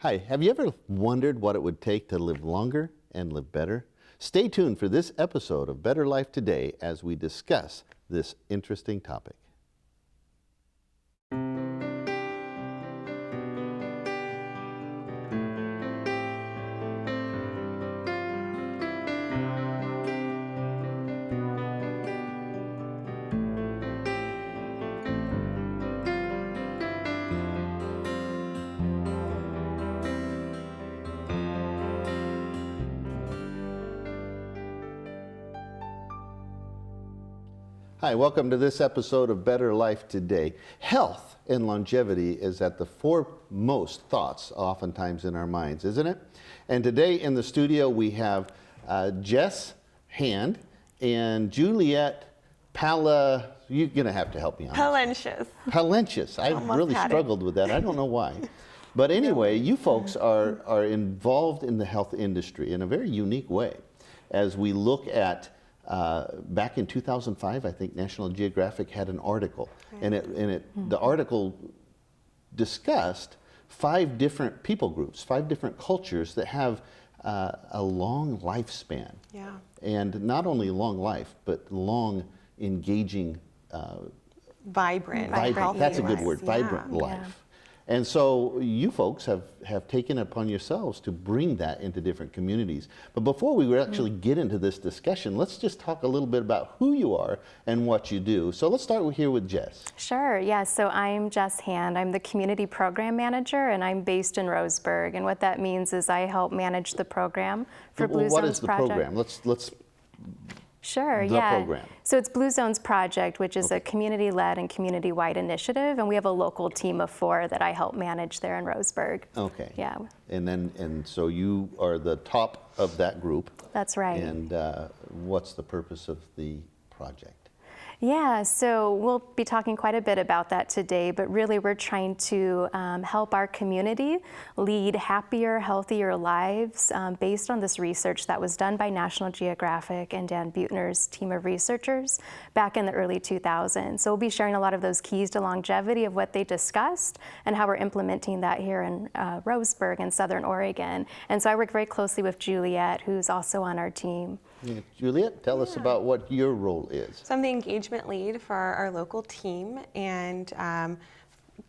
Hi, have you ever wondered what it would take to live longer and live better? Stay tuned for this episode of Better Life Today as we discuss this interesting topic. Hi, welcome to this episode of Better Life Today. Health and longevity is at the foremost thoughts oftentimes in our minds, isn't it? And today in the studio we have Jess Hand and Juliet you're going to have to help me on Palentius. Palentius. I really struggled with that. I don't know why. But anyway, you folks are involved in the health industry in a very unique way. As we look at back in 2005, I think National Geographic had an article, and the article discussed 5 different people groups, 5 different cultures that have a long lifespan. Yeah. And not only long life, but long, engaging, vibrant. That's a good word, Yeah. vibrant life. And so you folks have taken it upon yourselves to bring that into different communities. But before we actually get into this discussion, let's just talk a little bit about who you are and what you do. So let's start here with Jess. Sure, yeah, so I'm Jess Hand. I'm the Community Program Manager, and I'm based in Roseburg. And what that means is I help manage the program for Blue Zones Project. What is the program? Let's Sure, the yeah. program. So it's Blue Zones Project, which is a community-led and community-wide initiative, and we have a local team of 4 that I help manage there in Roseburg. Okay. Yeah. And so you are the top of that group. That's right. And what's the purpose of the project? Yeah, so we'll be talking quite a bit about that today, but really we're trying to help our community lead happier, healthier lives based on this research that was done by National Geographic and Dan Buettner's team of researchers back in the early 2000s. So we'll be sharing a lot of those keys to longevity of what they discussed and how we're implementing that here in Roseburg in Southern Oregon. And so I work very closely with Juliet, who's also on our team. Yeah. Juliet, tell us about what your role is. So I'm the engagement lead for our local team, and kind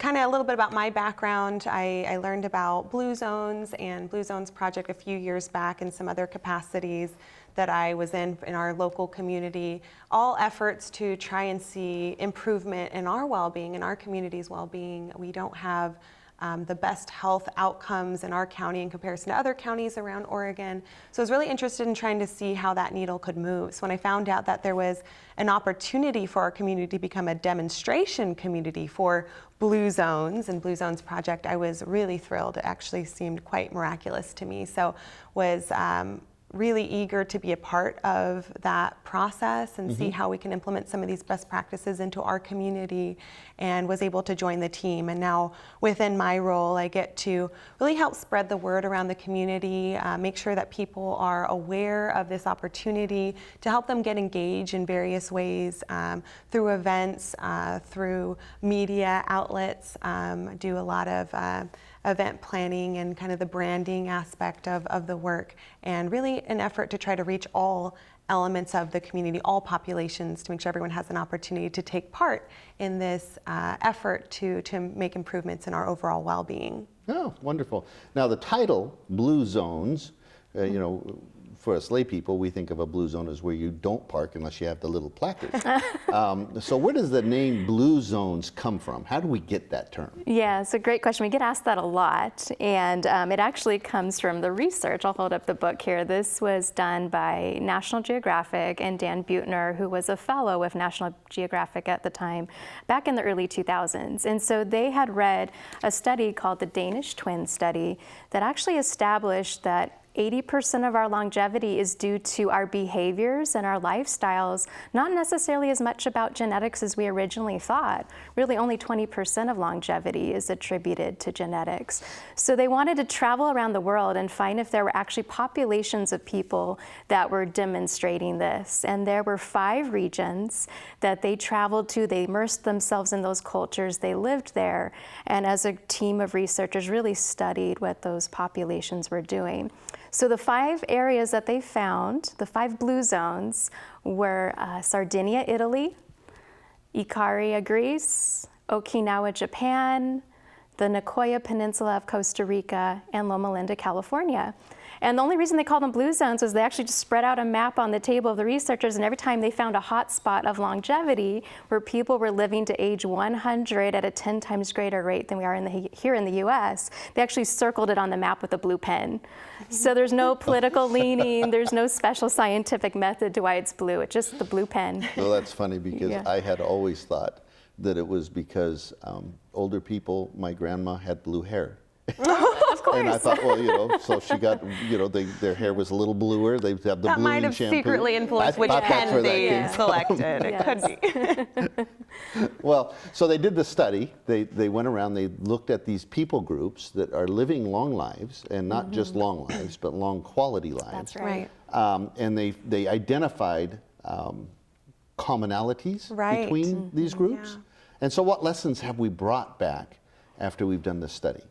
of a little bit about my background. I learned about Blue Zones and Blue Zones Project a few years back and some other capacities that I was in our local community, all efforts to try and see improvement in our well-being, in our community's well-being. We don't have the best health outcomes in our county in comparison to other counties around Oregon. So I was really interested in trying to see how that needle could move. So when I found out that there was an opportunity for our community to become a demonstration community for Blue Zones and Blue Zones Project, I was really thrilled. It actually seemed quite miraculous to me. So was really eager to be a part of that process and see how we can implement some of these best practices into our community, and was able to join the team. And now within my role, I get to really help spread the word around the community, make sure that people are aware of this opportunity, to help them get engaged in various ways, through events, through media outlets, do a lot of event planning and kind of the branding aspect of the work, and really an effort to try to reach all elements of the community, all populations, to make sure everyone has an opportunity to take part in this effort to make improvements in our overall well-being. Oh, wonderful. Now the title, Blue Zones, you know, for us lay people, we think of a blue zone as where you don't park unless you have the little placards. So where does the name Blue Zones come from? How do we get that term? Yeah, it's a great question. We get asked that a lot, and it actually comes from the research. I'll hold up the book here. This was done by National Geographic and Dan Buettner, who was a fellow with National Geographic at the time, back in the early 2000s. And so they had read a study called the Danish Twin Study that actually established that 80% of our longevity is due to our behaviors and our lifestyles, not necessarily as much about genetics as we originally thought. Really, only 20% of longevity is attributed to genetics. So they wanted to travel around the world and find if there were actually populations of people that were demonstrating this. And there were 5 regions that they traveled to. They immersed themselves in those cultures. They lived there. And as a team of researchers really studied what those populations were doing. So the 5 areas that they found, the 5 blue zones, were Sardinia, Italy, Ikaria, Greece, Okinawa, Japan, the Nicoya Peninsula of Costa Rica, and Loma Linda, California. And the only reason they called them blue zones was they actually just spread out a map on the table of the researchers, and every time they found a hot spot of longevity where people were living to age 100 at a 10 times greater rate than we are here in the US, they actually circled it on the map with a blue pen. So there's no political leaning, there's no special scientific method to why it's blue, it's just the blue pen. Well, that's funny because I had always thought that it was because older people, my grandma had blue hair. Of course. And I thought, well, so she got, their hair was a little bluer. They have the that bluing might have shampoo. secretly influenced which pen they selected. It could be. Well, so they did the study. They went around. They looked at these people groups that are living long lives, and not just long lives, but long quality lives. That's right. And they identified commonalities between these groups. Yeah. And so, what lessons have we brought back after we've done this study?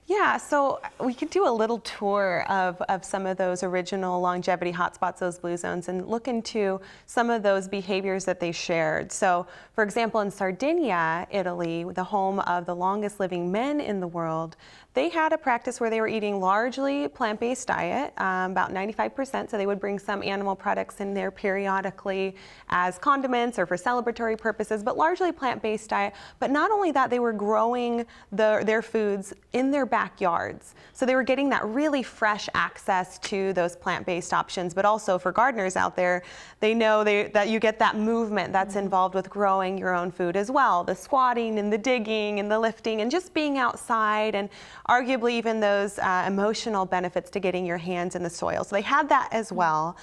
Yeah, so we could do a little tour of some of those original longevity hotspots, those blue zones, and look into some of those behaviors that they shared. So, for example, in Sardinia, Italy, the home of the longest living men in the world, they had a practice where they were eating largely plant-based diet, about 95%, so they would bring some animal products in there periodically as condiments or for celebratory purposes, but largely plant-based diet. But not only that, they were growing their foods in their backyards. So they were getting that really fresh access to those plant-based options, but also for gardeners out there, they know that you get that movement that's involved with growing your own food as well, the squatting and the digging and the lifting and just being outside, and arguably even those emotional benefits to getting your hands in the soil. So they had that as well.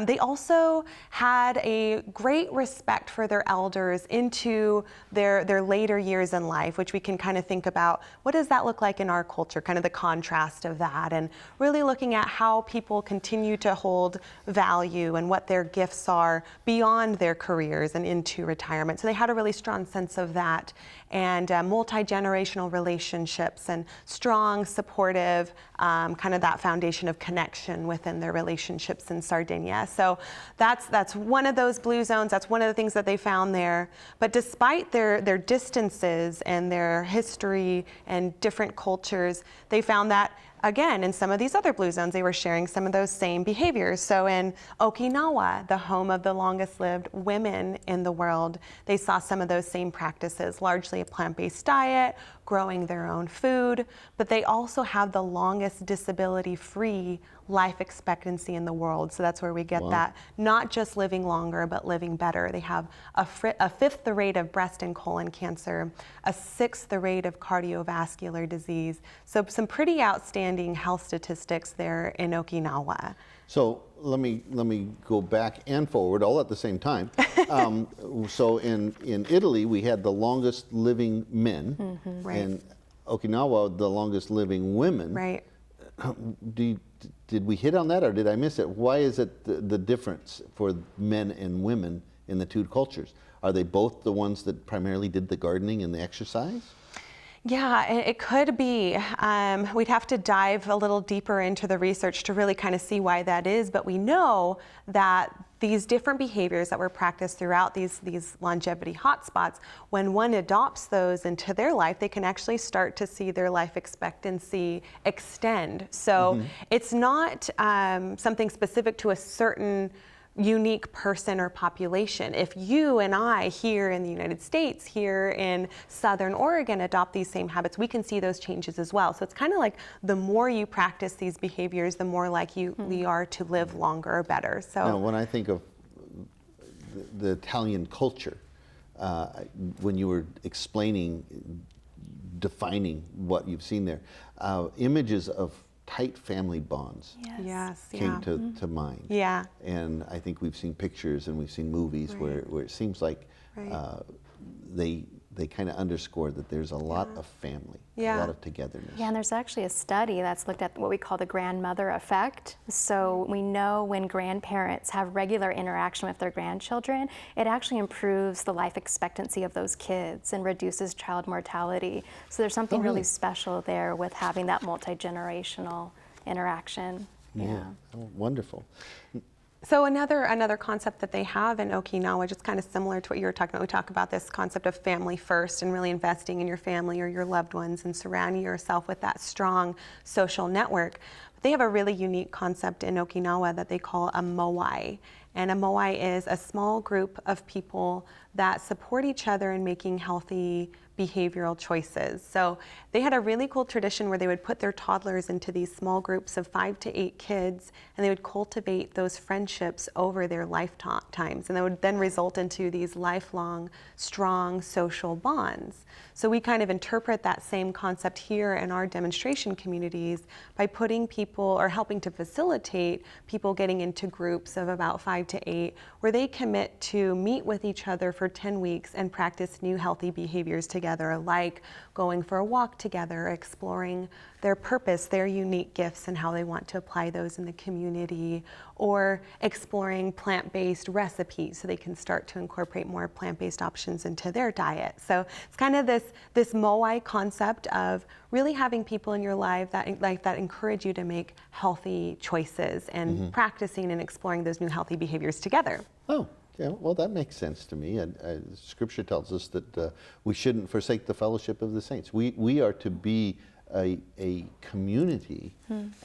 They also had a great respect for their elders into their later years in life, which we can kind of think about, what does that look like in our culture, kind of the contrast of that, and really looking at how people continue to hold value and what their gifts are beyond their careers and into retirement. So they had a really strong sense of that, and multi-generational relationships and strong, supportive, kind of that foundation of connection within their relationships in Sardinia. So that's one of those blue zones. That's one of the things that they found there. But despite their distances and their history and different cultures, they found that, again, in some of these other blue zones, they were sharing some of those same behaviors. So in Okinawa, the home of the longest lived women in the world, they saw some of those same practices, largely a plant-based diet, growing their own food, but they also have the longest disability-free life expectancy in the world. So that's where we get that, not just living longer, but living better. They have a fifth the rate of breast and colon cancer, a sixth the rate of cardiovascular disease. So some pretty outstanding health statistics there in Okinawa. So let me go back and forward all at the same time. So in Italy, we had the longest living men, and Okinawa, the longest living women. Right. Did we hit on that, or did I miss it? Why is it the difference for men and women in the two cultures? Are they both the ones that primarily did the gardening and the exercise? Yeah, it could be. We'd have to dive a little deeper into the research to really kind of see why that is, but we know that these different behaviors that were practiced throughout these longevity hotspots, when one adopts those into their life, they can actually start to see their life expectancy extend. So it's not something specific to a certain unique person or population. If you and I here in the United States, here in Southern Oregon, adopt these same habits, we can see those changes as well. So it's kind of like the more you practice these behaviors, the more likely you are to live longer or better. So now, when I think of the Italian culture, when you were explaining, defining what you've seen there, images of tight family bonds Yes, came yeah. to mind. Yeah. And I think we've seen pictures and we've seen movies where it seems like they kind of underscore that there's a lot of family, a lot of togetherness. Yeah, and there's actually a study that's looked at what we call the grandmother effect. So we know when grandparents have regular interaction with their grandchildren, it actually improves the life expectancy of those kids and reduces child mortality. So there's something really special there with having that multi-generational interaction. Yeah. Oh, wonderful. So another concept that they have in Okinawa, which is kind of similar to what you were talking about, we talk about this concept of family first and really investing in your family or your loved ones and surrounding yourself with that strong social network. But they have a really unique concept in Okinawa that they call a moai. And a moai is a small group of people that support each other in making healthy behavioral choices. So they had a really cool tradition where they would put their toddlers into these small groups of 5 to 8 kids, and they would cultivate those friendships over their lifetimes, and that would then result into these lifelong, strong social bonds. So we kind of interpret that same concept here in our demonstration communities by putting people, or helping to facilitate people getting into groups of about 5 to 8, where they commit to meet with each other for 10 weeks and practice new healthy behaviors together, like going for a walk together, exploring their purpose, their unique gifts, and how they want to apply those in the community, or exploring plant-based recipes so they can start to incorporate more plant-based options into their diet. So it's kind of this moai concept of really having people in your life that encourage you to make healthy choices and practicing and exploring those new healthy behaviors together. Oh, yeah, well, that makes sense to me. Scripture tells us that we shouldn't forsake the fellowship of the saints. We are to be a community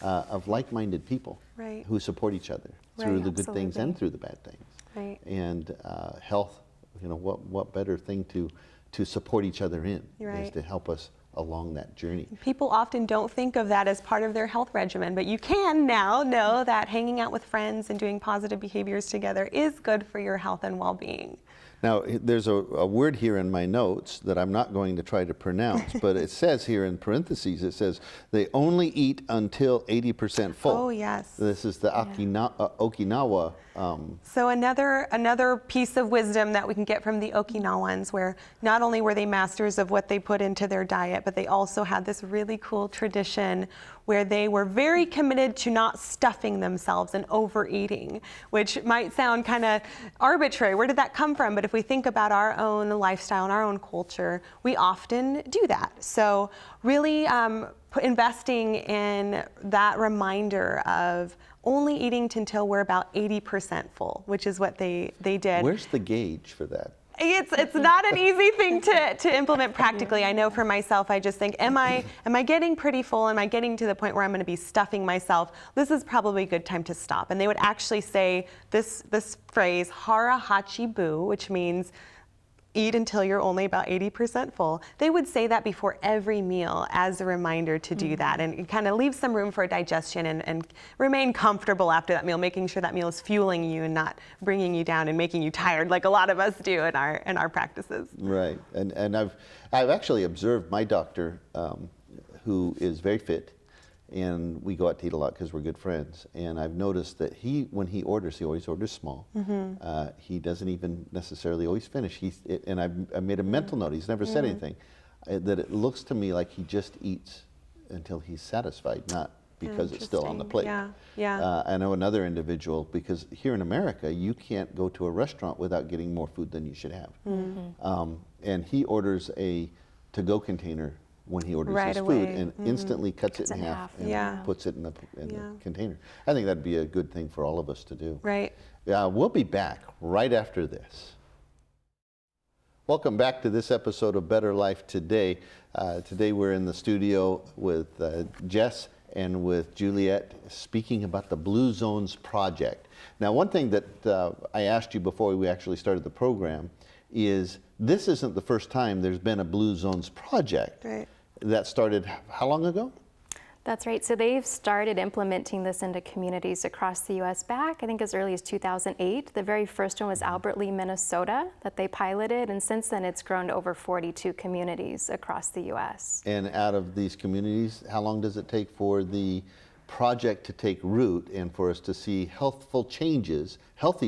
of like-minded people who support each other through the good things and through the bad things. Right. And health, what better thing to support each other in is to help us along that journey. People often don't think of that as part of their health regimen, but you can now know that hanging out with friends and doing positive behaviors together is good for your health and well-being. Now, there's a word here in my notes that I'm not going to try to pronounce, but it says here in parentheses, it says, they only eat until 80% full. Oh, yes. This is the Okinawa. So another piece of wisdom that we can get from the Okinawans, where not only were they masters of what they put into their diet, but they also had this really cool tradition where they were very committed to not stuffing themselves and overeating, which might sound kind of arbitrary. Where did that come from? But if we think about our own lifestyle and our own culture, we often do that. So really investing in that reminder of only eating until we're about 80% full, which is what they did. Where's the gauge for that? It's not an easy thing to implement practically. I know for myself, I just think, am I getting pretty full? Am I getting to the point where I'm going to be stuffing myself? This is probably a good time to stop. And they would actually say this phrase, hara hachi bu, which means eat until you're only about 80% full. They would say that before every meal as a reminder to do that, and kind of leave some room for digestion and remain comfortable after that meal, making sure that meal is fueling you and not bringing you down and making you tired like a lot of us do in our practices. Right, and I've actually observed my doctor, who is very fit, and we go out to eat a lot because we're good friends. And I've noticed that when he orders, he always orders small. He doesn't even necessarily always finish. And I made a mental note, he's never said anything, that it looks to me like he just eats until he's satisfied, not because it's still on the plate. Yeah. I know another individual, because here in America, you can't go to a restaurant without getting more food than you should have. And he orders a to-go container when he orders his food, and instantly cuts it in half and puts it in the container. I think that'd be a good thing for all of us to do. Right. We'll be back right after this. Welcome back to this episode of Better Life Today. Today we're in the studio with Jess and with Juliet, speaking about the Blue Zones Project. Now, one thing that I asked you before we actually started the program is this isn't the first time there's been a Blue Zones Project. Right. That started how long ago? That's right. So they've started implementing this into communities across the U.S. back, I think, as early as 2008. The very first one was Albert Lea, Minnesota, that they piloted, and since then it's grown to over 42 communities across the U.S. And out of these communities, how long does it take for the project to take root and for us to see healthy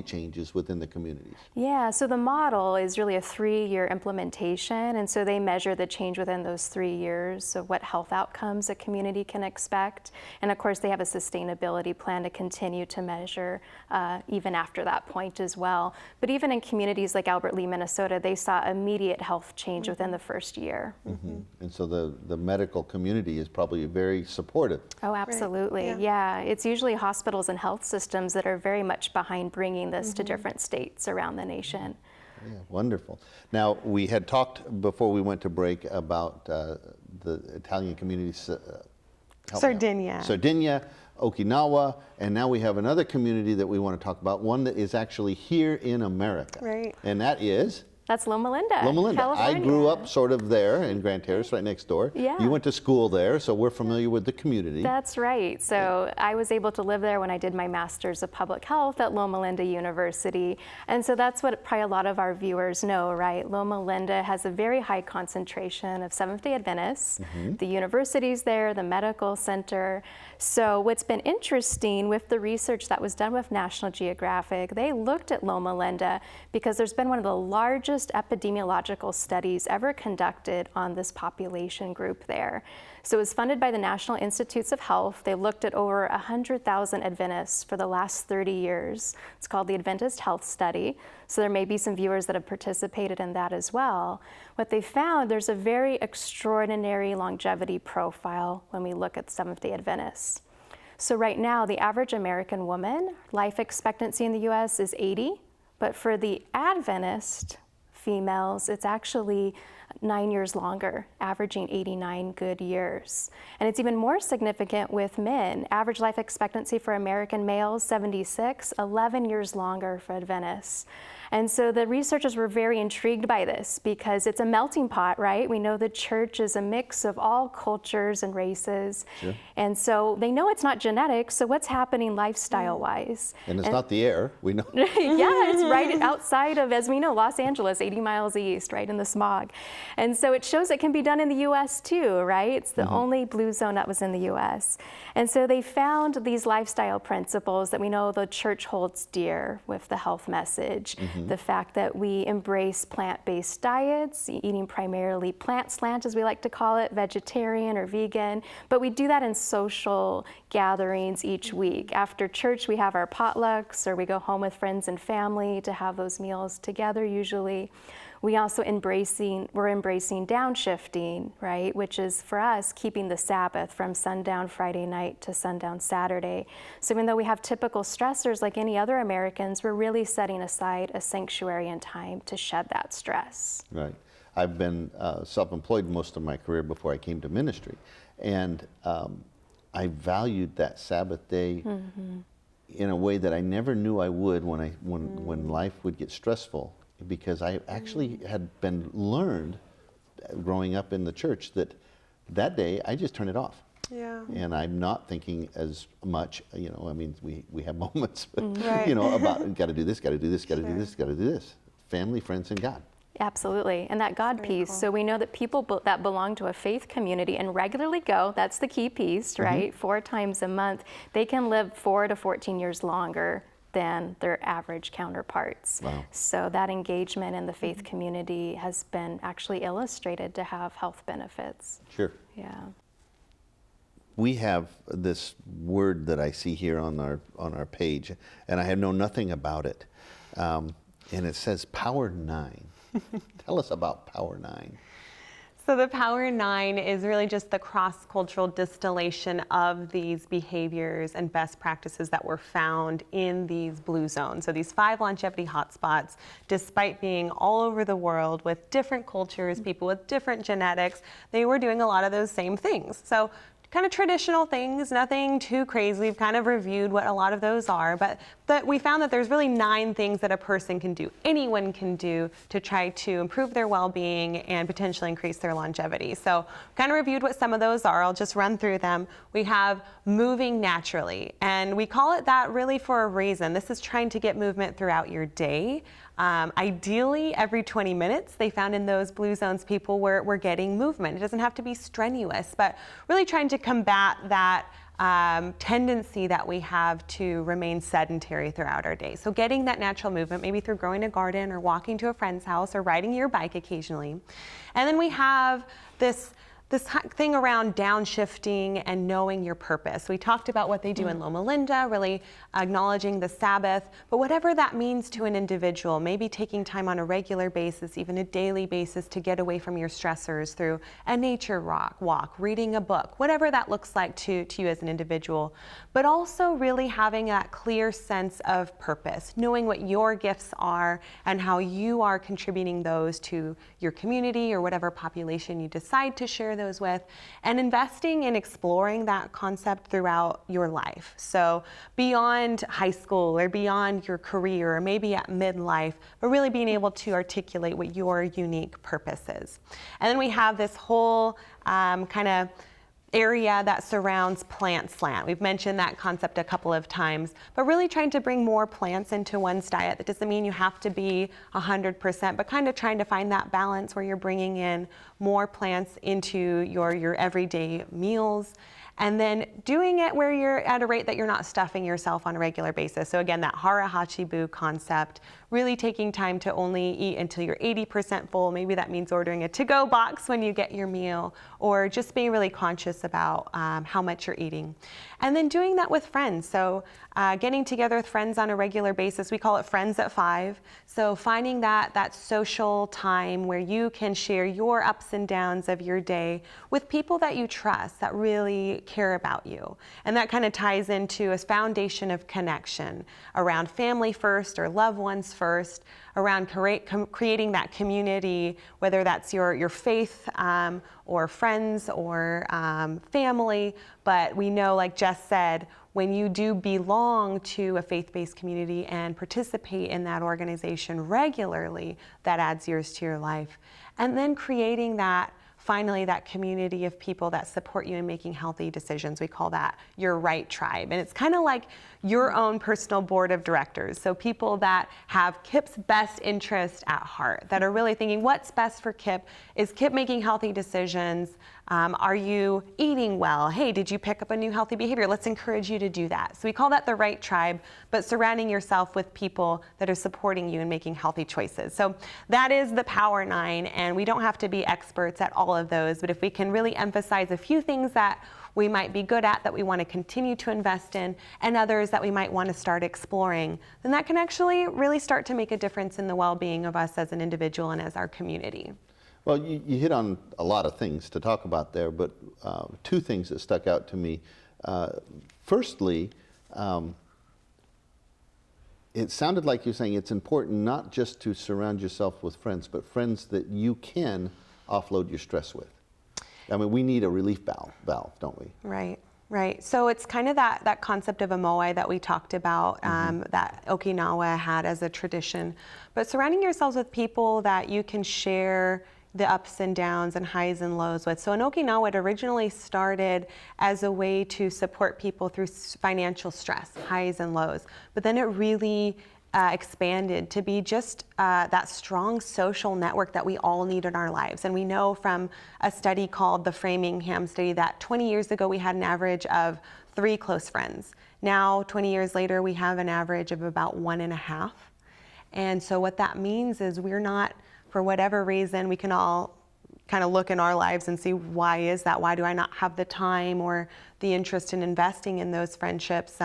changes within the communities? Yeah, so the model is really a 3-year implementation, and so they measure the change within those 3 years, so what health outcomes a community can expect. And of course, they have a sustainability plan to continue to measure even after that point as well. But even in communities like Albert Lea, Minnesota, they saw immediate health change within the first year. And so the medical community is probably very supportive. Oh, absolutely. Right. Yeah, it's usually hospitals and health systems that are very much behind bringing this to different states around the nation. Yeah, wonderful. Now, we had talked before we went to break about the Italian communities. Sardinia, Okinawa, and now we have another community that we want to talk about, one that is actually here in America. Right. And that is? That's Loma Linda, Loma Linda. California. I grew up sort of there in Grand Terrace, right next door. Yeah. You went to school there, so we're familiar with the community. That's right. So I was able to live there when I did my Master's of Public Health at Loma Linda University. And so that's what probably a lot of our viewers know, right? Loma Linda has a very high concentration of Seventh-day Adventists. The university's there, the medical center. So what's been interesting with the research that was done with National Geographic, they looked at Loma Linda because there's been one of the largest epidemiological studies ever conducted on this population group there. So it was funded by the National Institutes of Health. They looked at over 100,000 Adventists for the last 30 years. It's called the Adventist Health Study. So there may be some viewers that have participated in that as well. What they found, there's a very extraordinary longevity profile when we look at Seventh-day Adventists. So right now, the average American woman, life expectancy in the US is 80, but for the Adventist females, it's actually 9 years longer, averaging 89 good years. And it's even more significant with men. Average life expectancy for American males, 76, 11 years longer for Adventists. And so the researchers were very intrigued by this because it's a melting pot, right? We know the church is a mix of all cultures and races. Sure. And so they know it's not genetic, so what's happening lifestyle-wise? And it's not the air, we know. Yeah, it's right outside of, as we know, Los Angeles, 80 miles east, right in the smog. And so it shows it can be done in the US too, right? It's the only blue zone that was in the US. And so they found these lifestyle principles that we know the church holds dear with the health message. The fact that we embrace plant-based diets, eating primarily plant slant, as we like to call it, vegetarian or vegan, but we do that in social gatherings each week. After church, we have our potlucks, or we go home with friends and family to have those meals together usually. We also embracing downshifting, right? Which is for us keeping the Sabbath from sundown Friday night to sundown Saturday. So even though we have typical stressors like any other Americans, we're really setting aside a sanctuary and time to shed that stress. Right. I've been self-employed most of my career before I came to ministry. And I valued that Sabbath day in a way that I never knew I would when life would get stressful. Because I actually had been learned growing up in the church that day I just turn it off. Yeah. And I'm not thinking as much, I mean, we have moments, but, Right. about got to do this, got to do this, got to do Sure. this, got to do this. Family, friends, and God. Absolutely, and that God Very piece. cool. So we know that people that belong to a faith community and regularly go, that's the key piece, right? 4 times a month, they can live 4 to 14 years longer than their average counterparts. Wow. So that engagement in the faith community has been actually illustrated to have health benefits. Sure. Yeah. We have this word that I see here on our page, and I have known nothing about it. And it says Power 9. Tell us about Power 9. So the Power 9 is really just the cross-cultural distillation of these behaviors and best practices that were found in these blue zones. So these 5 longevity hotspots, despite being all over the world with different cultures, people with different genetics, they were doing a lot of those same things. So kind of traditional things, nothing too crazy. We've kind of reviewed what a lot of those are, but we found that there's really 9 things that a person can do, anyone can do, to try to improve their well-being and potentially increase their longevity. So kind of reviewed what some of those are. I'll just run through them. We have moving naturally, and we call it that really for a reason. This is trying to get movement throughout your day. Ideally, every 20 minutes, they found in those blue zones people were getting movement. It doesn't have to be strenuous, but really trying to combat that tendency that we have to remain sedentary throughout our day. So getting that natural movement, maybe through growing a garden or walking to a friend's house or riding your bike occasionally. And then we have this thing around downshifting and knowing your purpose. We talked about what they do in Loma Linda, really acknowledging the Sabbath, but whatever that means to an individual, maybe taking time on a regular basis, even a daily basis, to get away from your stressors through a nature walk, reading a book, whatever that looks like to you as an individual, but also really having that clear sense of purpose, knowing what your gifts are and how you are contributing those to your community or whatever population you decide to share those with, and investing in exploring that concept throughout your life. So beyond high school or beyond your career or maybe at midlife, but really being able to articulate what your unique purpose is. And then we have this whole kind of area that surrounds plant slant. We've mentioned that concept a couple of times, but really trying to bring more plants into one's diet. That doesn't mean you have to be 100%, but kind of trying to find that balance where you're bringing in more plants into your everyday meals. And then doing it where you're at a rate that you're not stuffing yourself on a regular basis. So again, that hara hachibu concept, really taking time to only eat until you're 80% full. Maybe that means ordering a to-go box when you get your meal, or just being really conscious about how much you're eating. And then doing that with friends. So getting together with friends on a regular basis. We call it Friends at 5. So finding that social time where you can share your ups and downs of your day with people that you trust, that really care about you. And that kind of ties into a foundation of connection around family first or loved ones first, around creating that community, whether that's your faith or friends or family. But we know, like Jess said, when you do belong to a faith-based community and participate in that organization regularly, that adds years to your life. And then creating that, finally, that community of people that support you in making healthy decisions. We call that your right tribe. And it's kind of like your own personal board of directors. So people that have Kip's best interest at heart, that are really thinking, what's best for Kip? Is Kip making healthy decisions? Are you eating well? Hey, did you pick up a new healthy behavior? Let's encourage you to do that. So we call that the right tribe, but surrounding yourself with people that are supporting you in making healthy choices. So that is the Power 9, and we don't have to be experts at all of those, but if we can really emphasize a few things that we might be good at, that we want to continue to invest in, and others that we might want to start exploring, then that can actually really start to make a difference in the well-being of us as an individual and as our community. Well, you hit on a lot of things to talk about there, but two things that stuck out to me. Firstly, it sounded like you're saying it's important not just to surround yourself with friends, but friends that you can offload your stress with. I mean, we need a relief valve, don't we? Right. So it's kind of that concept of a moai that we talked about, that Okinawa had as a tradition. But surrounding yourselves with people that you can share the ups and downs and highs and lows with. So in Okinawa, it originally started as a way to support people through financial stress, highs and lows. But then it really expanded to be just that strong social network that we all need in our lives. And we know from a study called the Framingham study that 20 years ago we had an average of 3 close friends. Now, 20 years later, we have an average of about 1.5. And so what that means is we're not, for whatever reason, we can all kind of look in our lives and see, why is that? Why do I not have the time or the interest in investing in those friendships?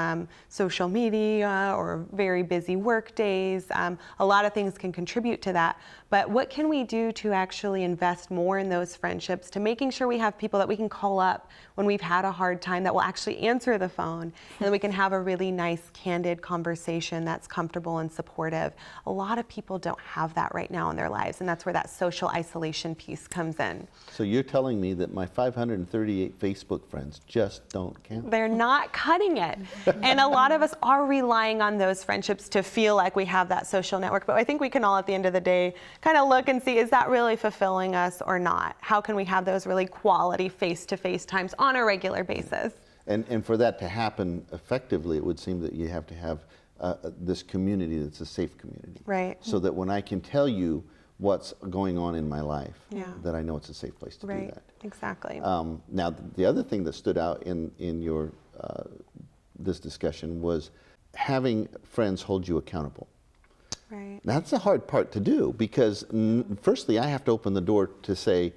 Social media or very busy work days. A lot of things can contribute to that. But what can we do to actually invest more in those friendships, to making sure we have people that we can call up when we've had a hard time, that will actually answer the phone, and that we can have a really nice, candid conversation that's comfortable and supportive. A lot of people don't have that right now in their lives, and that's where that social isolation piece comes in. So you're telling me that my 538 Facebook friends just don't count? They're not cutting it. And a lot of us are relying on those friendships to feel like we have that social network. But I think we can all, at the end of the day, kind of look and see, is that really fulfilling us or not? How can we have those really quality face-to-face times on a regular basis? And for that to happen effectively, it would seem that you have to have this community that's a safe community. Right. So that when I can tell you what's going on in my life, that I know it's a safe place to do that. Exactly. Now, the other thing that stood out in your this discussion was having friends hold you accountable. Right. That's the hard part to do because firstly, I have to open the door to say,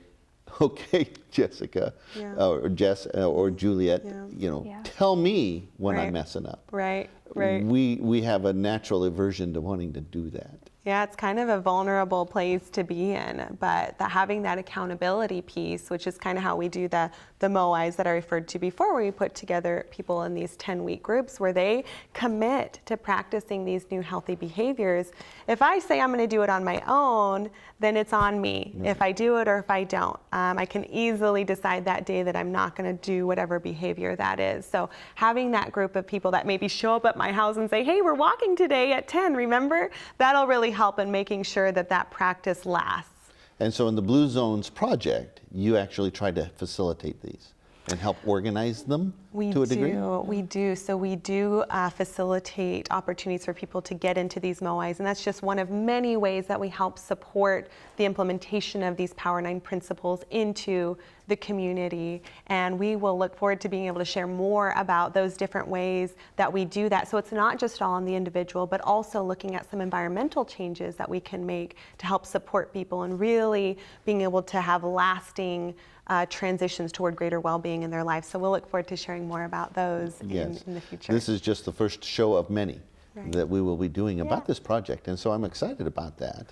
okay, Jessica, Yeah. or Jess, or Juliet, Yeah. Yeah. tell me when I'm Right. messing up. Right. Right. We have a natural aversion to wanting to do that. Yeah, it's kind of a vulnerable place to be in, but having that accountability piece, which is kind of how we do the MOIs that I referred to before, where we put together people in these 10-week groups where they commit to practicing these new healthy behaviors. If I say I'm going to do it on my own, then it's on me if I do it or if I don't. I can easily decide that day that I'm not going to do whatever behavior that is. So having that group of people that maybe show up at my house and say, hey, we're walking today at 10, remember? That'll really help in making sure that that practice lasts. And so in the Blue Zones project, you actually try to facilitate these and help organize them to a degree? We do. So we do facilitate opportunities for people to get into these MOIs, and that's just one of many ways that we help support the implementation of these Power 9 principles into the community. And we will look forward to being able to share more about those different ways that we do that. So it's not just all on the individual, but also looking at some environmental changes that we can make to help support people and really being able to have lasting transitions toward greater well-being in their lives. So we'll look forward to sharing more about those in the future. This is just the first show of many that we will be doing about Yeah. this project, and so I'm excited about that.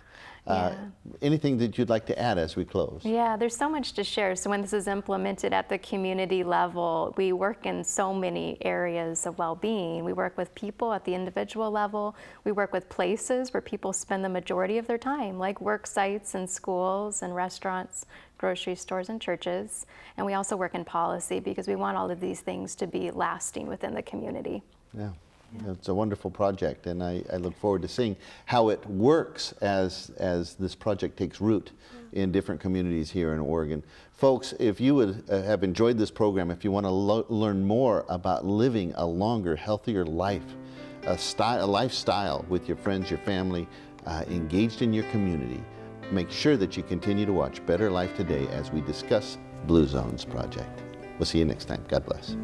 Yeah. Anything that you'd like to add as we close? Yeah, there's so much to share. So when this is implemented at the community level, we work in so many areas of well-being. We work with people at the individual level. We work with places where people spend the majority of their time, like work sites and schools and restaurants, grocery stores and churches. And we also work in policy because we want all of these things to be lasting within the community. Yeah. It's a wonderful project, and I look forward to seeing how it works as this project takes root in different communities here in Oregon. Folks, if you would have enjoyed this program, if you want to learn more about living a longer, healthier life, a lifestyle with your friends, your family, engaged in your community, make sure that you continue to watch Better Life Today as we discuss Blue Zones Project. We'll see you next time. God bless.